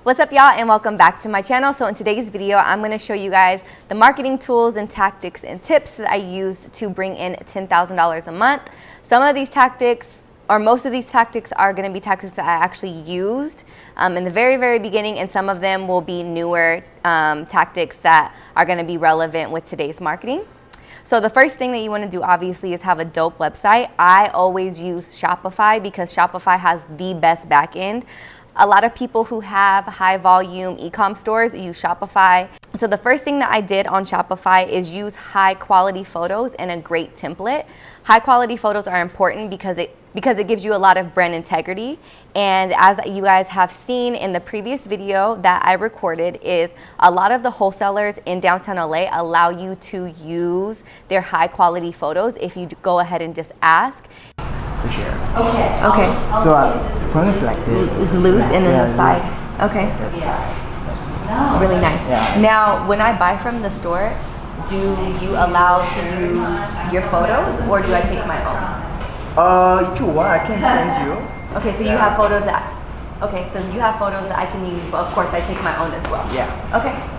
What's up, y'all, and welcome back to my channel. So in today's video, I'm going to show you guys the marketing tools and tactics and tips that I use to bring in $10,000 a month. Some of these tactics, or most of these tactics, are going to be tactics that I actually used in the very beginning, and some of them will be newer tactics that are going to be relevant with today's marketing. So the first thing that you want to do, obviously, is have a dope website. I always use Shopify because Shopify has the best backend. A lot of people who have high volume e-com stores use Shopify. So the first thing that I did on Shopify is use high quality photos and a great template. High quality photos are important because it gives you a lot of brand integrity. And as you guys have seen in the previous video that I recorded, is a lot of the wholesalers in downtown LA allow you to use their high quality photos if you go ahead and just ask. So here. Okay. So front is like this. It's loose, and then the side. Loose. Okay. It's really nice. Yeah. Now, when I buy from the store, do you allow to use your photos, or do I take my own? If you want, I can send you. Okay, so you have photos that. Okay, so you have photos that I can use, but of course I take my own as well. Yeah. Okay.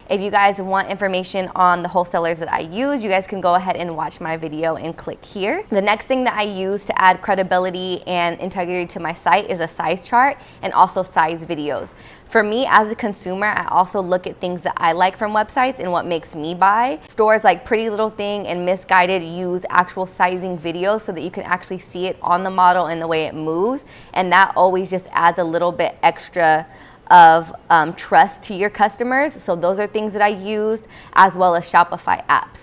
If you guys want information on the wholesalers that I use, you guys can go ahead and watch my video and click here. The next thing that I use to add credibility and integrity to my site is a size chart and also size videos. For me as a consumer, I also look at things that I like from websites and what makes me buy. Stores like Pretty Little Thing and Missguided use actual sizing videos so that you can actually see it on the model and the way it moves, and that always just adds a little bit extra of trust to your customers. So those are things that I used, as well as Shopify apps.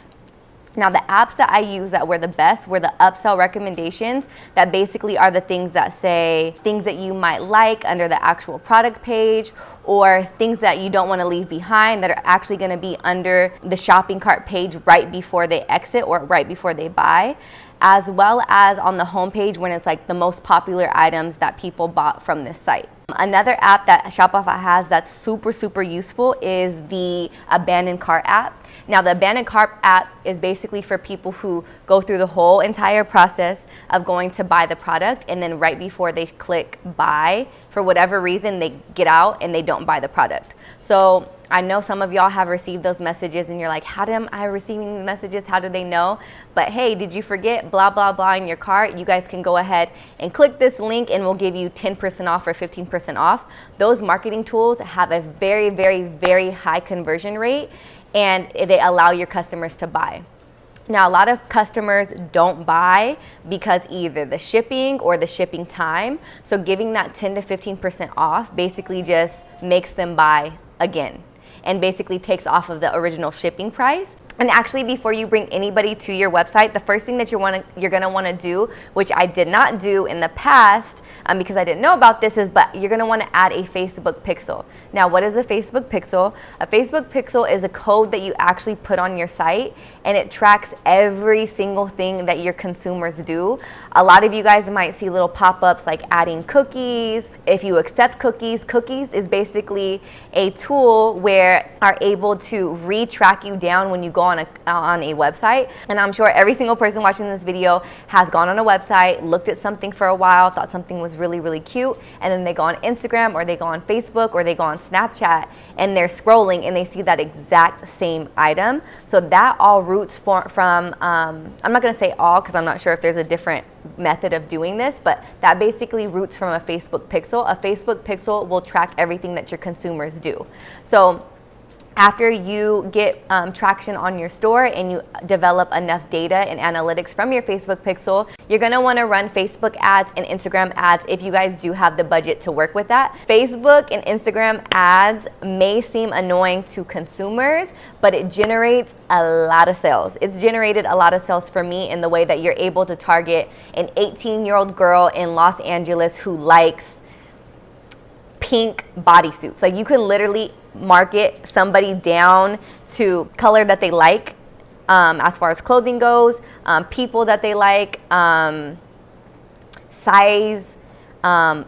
Now, the apps that I use that were the best were the upsell recommendations, that basically are the things that say things that you might like under the actual product page, or things that you don't want to leave behind that are actually going to be under the shopping cart page right before they exit or right before they buy, as well as on the homepage when it's like the most popular items that people bought from this site. Another app that Shopify has that's super useful is the abandoned cart app. Now, the abandoned cart app is basically for people who go through the whole entire process of going to buy the product, and then right before they click buy, for whatever reason, they get out and they don't buy the product. So I know some of y'all have received those messages and you're like, how am I receiving messages? How do they know? But hey, did you forget blah, blah, blah in your cart? You guys can go ahead and click this link and we'll give you 10% off or 15% off. Those marketing tools have a very high conversion rate, and they allow your customers to buy. Now, a lot of customers don't buy because either the shipping or the shipping time. So giving that 10 to 15% off basically just makes them buy again, and basically takes off of the original shipping price. And actually, before you bring anybody to your website, the first thing that you're gonna wanna do, which I did not do in the past because I didn't know about this, but you're gonna wanna add a Facebook pixel. Now, what is a Facebook pixel? A Facebook pixel is a code that you actually put on your site, and it tracks every single thing that your consumers do. A lot of you guys might see little pop-ups like adding cookies. If you accept cookies, cookies is basically a tool where are able to re-track you down when you go on a website. And I'm sure every single person watching this video has gone on a website, looked at something for a while, thought something was really cute, and then they go on Instagram or they go on Facebook or they go on Snapchat and they're scrolling and they see that exact same item. So that all roots from I'm not going to say all because I'm not sure if there's a different method of doing this, but that basically roots from a Facebook pixel. A Facebook pixel will track everything that your consumers do. So after you get traction on your store and you develop enough data and analytics from your Facebook pixel, you're gonna wanna run Facebook ads and Instagram ads if you guys do have the budget to work with that. Facebook and Instagram ads may seem annoying to consumers, but it generates a lot of sales. It's generated a lot of sales for me in the way that you're able to target an 18-year-old girl in Los Angeles who likes pink bodysuits. Like, you can literally market somebody down to color that they like, as far as clothing goes, people that they like, size,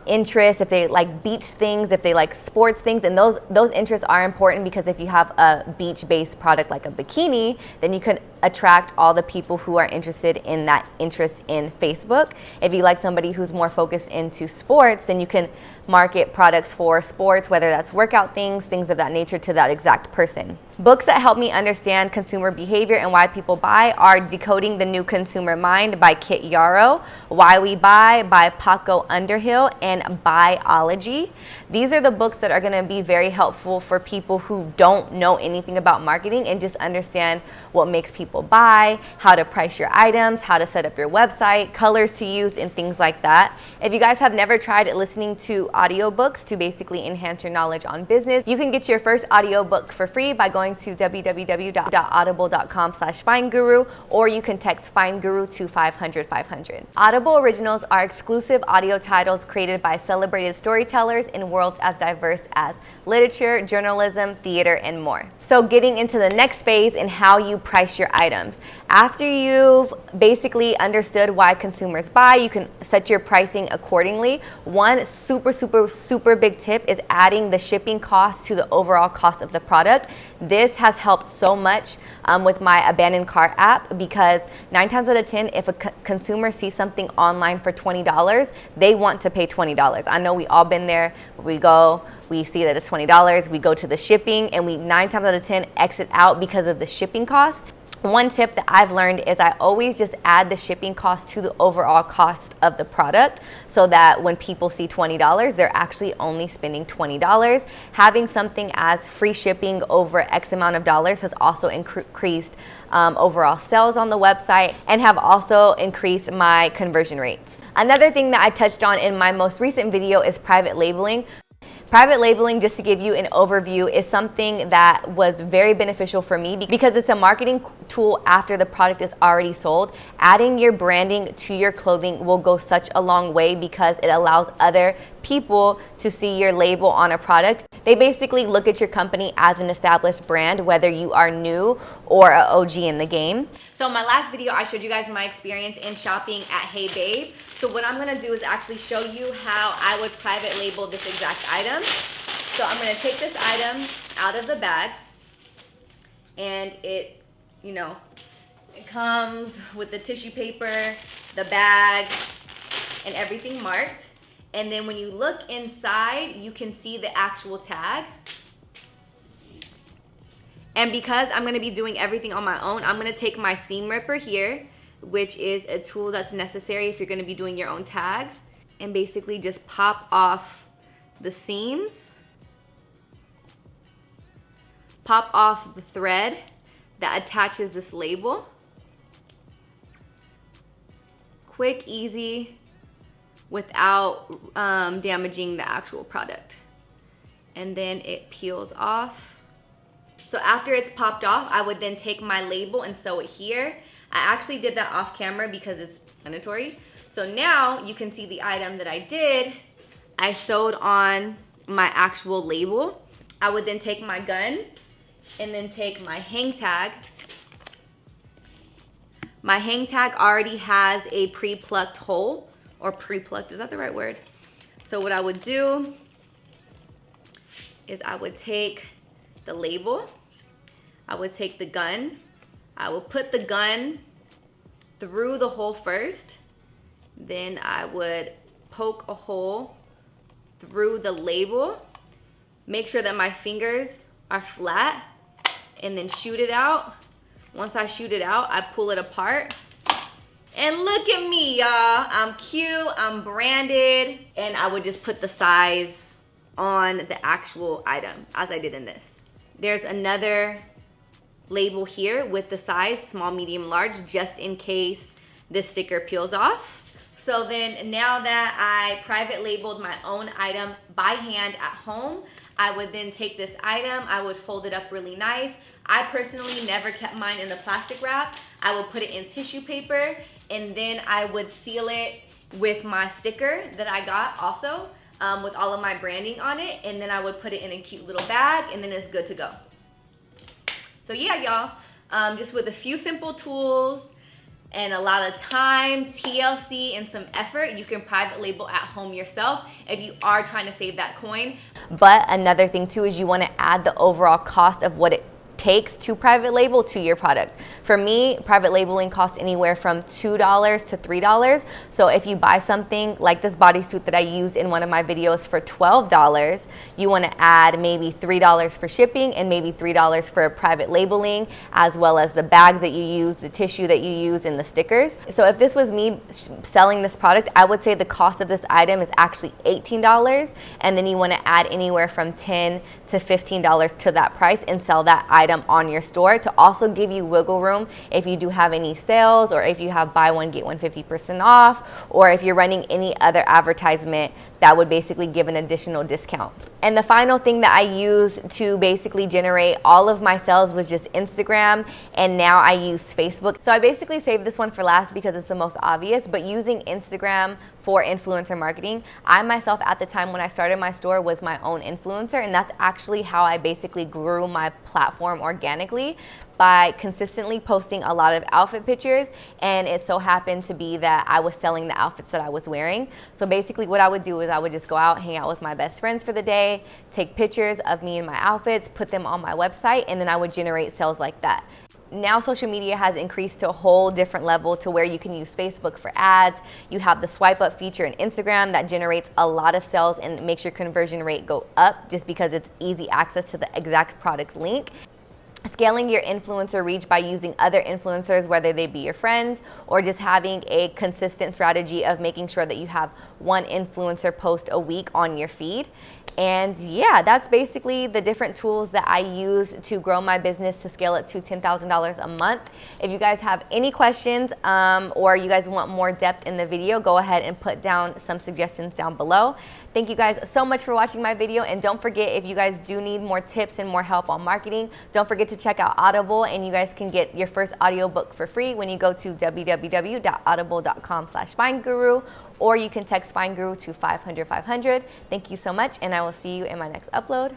interests, if they like beach things, if they like sports things. And those interests are important because if you have a beach-based product like a bikini, then you can attract all the people who are interested in that interest in Facebook. If you like somebody who's more focused into sports, then you can market products for sports, whether that's workout things of that nature, to that exact person. Books that help me understand consumer behavior and why people buy are Decoding the New Consumer Mind by Kit Yarrow, Why We Buy by Paco Underhill, and Buyology. These are the books that are going to be very helpful for people who don't know anything about marketing and just understand what makes people buy, how to price your items, how to set up your website, colors to use, and things like that. If you guys have never tried listening to audiobooks to basically enhance your knowledge on business, you can get your first audiobook for free by going to www.audible.com/FindGuru, or you can text FindGuru to 500-500. Audible Originals are exclusive audio titles created by celebrated storytellers in worlds as diverse as literature, journalism, theater, and more. So getting into the next phase in how you price your items. After you've basically understood why consumers buy, you can set your pricing accordingly. One super big tip is adding the shipping cost to the overall cost of the product. This has helped so much with my abandoned cart app, because 9 times out of 10, if a consumer sees something online for $20, they want to pay $20. I know we all been there. We see that it's $20, we go to the shipping, and we 9 times out of 10 exit out because of the shipping cost. One tip that I've learned is I always just add the shipping cost to the overall cost of the product, so that when people see $20, they're actually only spending $20. Having something as free shipping over X amount of dollars has also increased overall sales on the website, and have also increased my conversion rates. Another thing that I touched on in my most recent video is private labeling. Private labeling, just to give you an overview, is something that was very beneficial for me because it's a marketing tool after the product is already sold. Adding your branding to your clothing will go such a long way because it allows other people to see your label on a product. They basically look at your company as an established brand, whether you are new or an OG in the game. So in my last video, I showed you guys my experience in shopping at Hey Babe. So what I'm gonna do is actually show you how I would private label this exact item. So I'm gonna take this item out of the bag, and it comes with the tissue paper, the bag, and everything marked. And then when you look inside, you can see the actual tag. And because I'm gonna be doing everything on my own, I'm gonna take my seam ripper here, which is a tool that's necessary if you're gonna be doing your own tags, and basically just pop off the seams, pop off the thread that attaches this label. Quick, easy, without damaging the actual product. And then it peels off. So after it's popped off, I would then take my label and sew it here. I actually did that off camera because it's mandatory. So now you can see the item that I did. I sewed on my actual label. I would then take my gun and then take my hang tag. My hang tag already has a pre-plucked hole, or pre-plucked, is that the right word? So what I would do is I would take the label, I would take the gun, I would put the gun through the hole first, then I would poke a hole through the label, make sure that my fingers are flat, and then shoot it out. Once I shoot it out, I pull it apart. And look at me, y'all. I'm cute, I'm branded, and I would just put the size on the actual item as I did in this. There's another label here with the size, small, medium, large, just in case this sticker peels off. So then now that I private labeled my own item by hand at home, I would then take this item, I would fold it up really nice. I personally never kept mine in the plastic wrap. I would put it in tissue paper, and then I would seal it with my sticker that I got also, with all of my branding on it, and then I would put it in a cute little bag, and then it's good to go. So yeah, y'all, just with a few simple tools and a lot of time, TLC, and some effort, you can private label at home yourself if you are trying to save that coin. But another thing too is you want to add the overall cost of what it takes to private label to your product. For me, private labeling costs anywhere from $2 to $3. So if you buy something like this bodysuit that I used in one of my videos for $12, you want to add maybe $3 for shipping and maybe $3 for private labeling, as well as the bags that you use, the tissue that you use, and the stickers. So if this was me selling this product, I would say the cost of this item is actually $18, and then you want to add anywhere from $10 to $15 to that price and sell that item on your store to also give you wiggle room if you do have any sales, or if you have buy one get one 50% off, or if you're running any other advertisement that would basically give an additional discount. And the final thing that I used to basically generate all of my sales was just Instagram, and now I use Facebook. So I basically saved this one for last because it's the most obvious, but using Instagram for influencer marketing, I myself at the time when I started my store was my own influencer, and that's actually how I basically grew my platform organically, by consistently posting a lot of outfit pictures, and it so happened to be that I was selling the outfits that I was wearing. So basically what I would do is I would just go out, hang out with my best friends for the day, take pictures of me and my outfits, put them on my website, and then I would generate sales like that. Now social media has increased to a whole different level to where you can use Facebook for ads. You have the swipe up feature in Instagram that generates a lot of sales and makes your conversion rate go up just because it's easy access to the exact product link. Scaling your influencer reach by using other influencers, whether they be your friends, or just having a consistent strategy of making sure that you have one influencer post a week on your feed. And yeah, that's basically the different tools that I use to grow my business to scale it to $10,000 a month. If you guys have any questions or you guys want more depth in the video, go ahead and put down some suggestions down below. Thank you guys so much for watching my video, and don't forget, if you guys do need more tips and more help on marketing, don't forget to check out Audible, and you guys can get your first audiobook for free when you go to www.audible.com/FindGuru, or you can text FindGuru to 500 500. Thank you so much, and I will see you in my next upload.